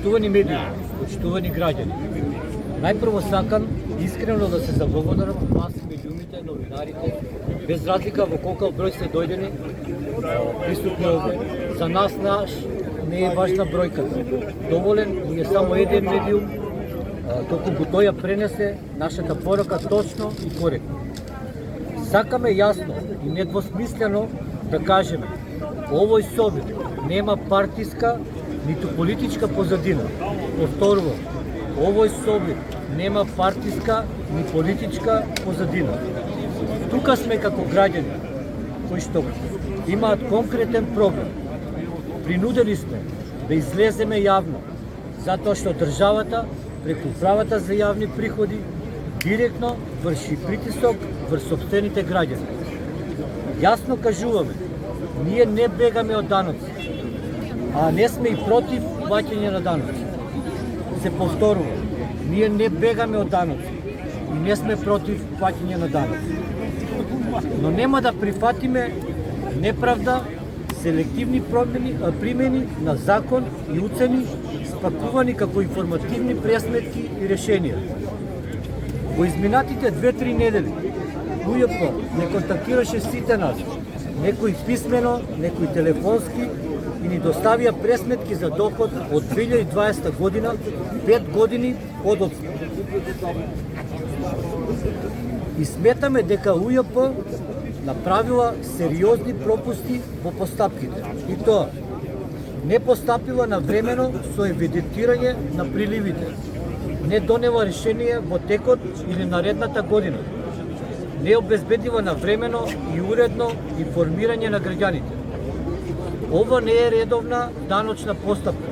Почитувани медии, почитувани граѓани, најпрво сакам искрено да се заблагодарам вас, медиумите, новинарите, без разлика во колку број сте дојдени, присутни овде. За нас не е важна бројката. Доволен ни е само еден медиум, толку го тој ја пренесе нашата порака точно и коректно. Сакаме јасно и недвосмислено да кажеме, овој собир нема партиска ниту политичка позадина. Повторувам, овој собир нема партиска ни политичка позадина. Тука сме како граѓани кои што имаат конкретен проблем. Принудени сме да излеземе јавно, затоа што државата преку правата за јавни приходи директно врши притисок врз сопствените граѓани. Јасно кажуваме, ние не бегаме од даноци, а не сме и против плаќање на даноци. Се повторува, ние не бегаме од даноци и не сме против плаќање на даноци. Но нема да прифатиме неправда, селективни примени на закон и уцени спакувани како информативни пресметки и решенија. Во изминатите 2-3 недели УЈП не контактираше сите нас, некои писмено, некои телефонски и ни доставија пресметки за доход од 2020 година, 5 години од одстап. И сметаме дека УЈП направила сериозни пропусти во постапките. И тоа, не постапила навремено со евидентирање на приливите, не донела решение во текот или наредната година, не обезбедила навремено и уредно информирање на граѓаните. Ова не е редовна даночна постапка.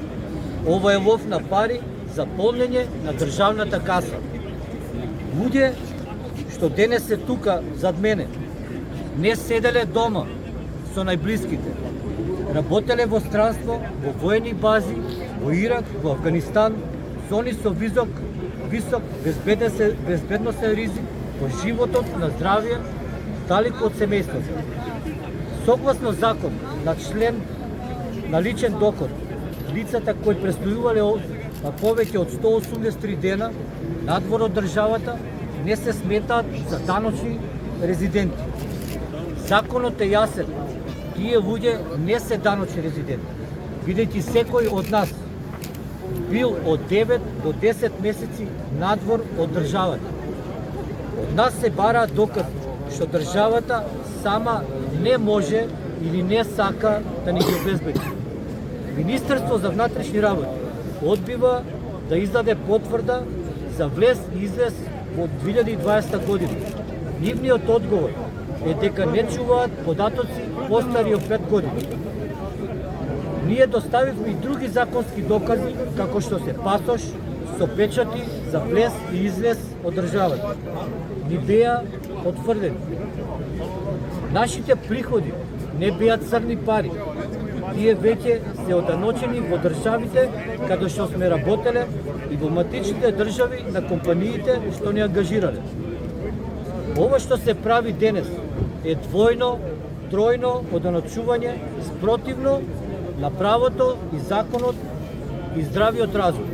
Ова е лов на пари за полнење на државната каса. Луѓе што денес се тука зад мене, не седеле дома со најблиските. Работеле во странство, во воени бази, во Ирак, во Афганистан, зони со висок безбедносен ризик по животот на здравје, далеку од семејството. Согласно закон на член на личен доход, лицата кои престојувале повеќе од 183 дена надвор од државата не се сметаат за даночни резиденти. Законот е јасен, тие луѓе не се даночни резиденти, бидејќи секој од нас бил од 9 до 10 месеци надвор од државата. Од нас се бара доказ што државата сама не може или не сака да ни ги обезбеди. Министерство за внатрешни работи одбива да издаде потврда за влез и излез во 2020 година. Нивниот одговор е дека не чуваат податоци постари од 5 години. Ние доставивме и други законски докази, како што се пасош со печати за влез и излез од државата. Ни беа потврдени. Нашите приходи не беа црни пари. Тие веќе се оданочени во државите каде што сме работеле и во матичните држави на компаниите што не ангажирале. Ова што се прави денес е двојно, тројно оданочување спротивно на правото и законот и здравиот разум.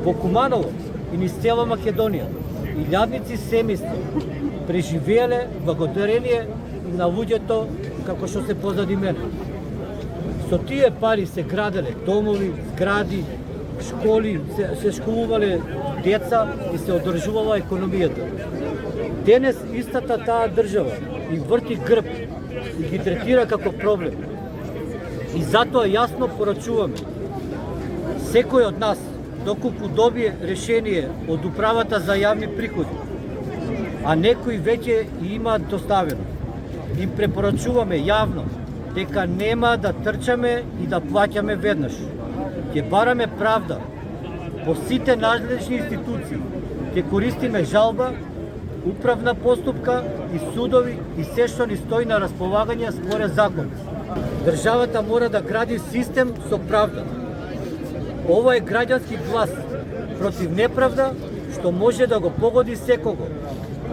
Во Куманово и низ цела Македонија илјадници семејства преживееле благодарение на луѓето како што се позади мене. Со тие пари се граделе домови, згради, школи, се школувале деца и се одржувала економијата. Денес истата таа држава им врти грб и ги третира како проблем. И затоа јасно порачуваме. Секој од нас, доколку добие решение од управата за јавни приходи, а некои веќе и имаат доставено, им препорачуваме јавно дека нема да трчаме и да плаќаме веднаш. Ќе бараме правда по сите надлежни институции, ќе користиме жалба, управна поступка и судови и се што ни стои на располагање според закон. Државата мора да гради систем со правда. Ова е граѓански глас против неправда што може да го погоди секого,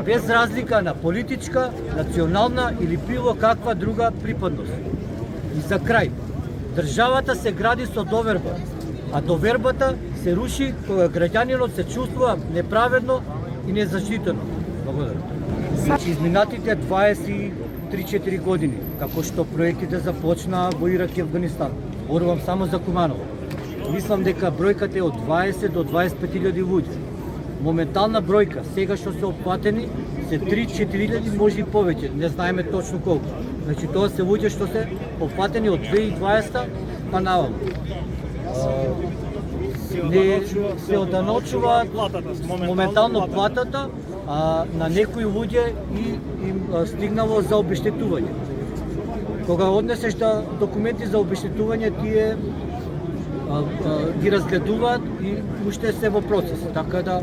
без разлика на политичка, национална или било каква друга припадност. И за крај, државата се гради со доверба, А довербата се руши кога граѓанинот се чувствува неправедно и незаштитено. Благодарам. Значи, изминатите 23-4 години, како што проектите започнаа во Ирак и Афганистан, зборувам само за Куманово, мислам дека бројката е од 20 до 25.000 луѓе. Моментална бројка, сега што се опфатени, се 3-4.000, може и повеќе, не знаеме точно колку. Значи, тоа се луѓе што се опфатени од 2020 па наваму. Се оданочуваат моментално платата, а на некои луѓе им стигнало за обештетување. Кога однесеш документи за обештетување, тие ги разгледуваат и уште се во процес, така да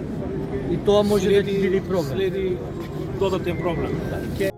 и тоа може да ти биде проблем. Следи додатен проблем. Ќе